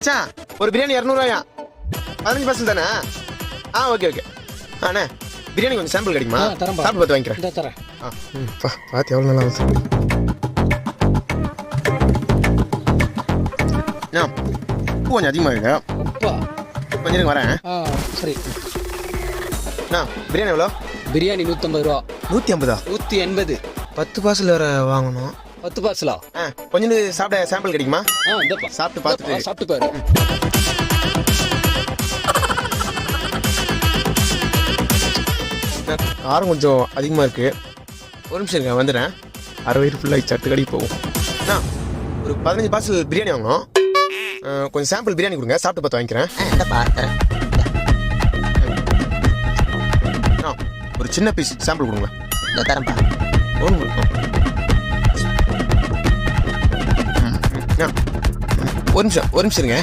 மச்சான் ஒரு பிரியாணி 200 15% தானே? ஓகே அண்ணே பிரியாணி கொஞ்சம் சாம்பிள் கிடைக்குமா? தரேன் சாப்பிட்டு பார்த்து வாங்கிக்கிறேன். இந்த தரேன். பார்த்து எவ்வளோ நல்லா வந்து உப்பு கொஞ்சம் அதிகமாக இருக்கு. உப்பா? கொஞ்சம் இருங்க வரேன். சரி. பிரியாணி எவ்வளோ? பிரியாணி 150 ரூபா. 150? 180. 10 பார்சல் வேறு வாங்கணும். 10 பார்சலா? கொஞ்சம் சாப்பிட சாம்பிள் கிடைக்குமா? இந்தப்பா சாப்பிட்டு பார்த்துட்டு சாப்பிட்டு பாரு. காரம் கொஞ்சம் அதிகமாக இருக்குது. ஒரு நிமிஷம் இருங்க வந்துடுறேன். அரை வயிறு ஃபுல்லாக சட்டு கடைக்கு போகும். ஒரு 15 பார்சல் பிரியாணி வாங்கணும். கொஞ்சம் சாம்பிள் பிரியாணி கொடுங்க, சாப்பிட்டு பார்த்து வாங்கிக்கிறேன். ஒரு சின்ன பீஸ் சாம்பிள் கொடுங்க. தரேன்ப்பா. ஒரு நிமிஷம் இருங்க.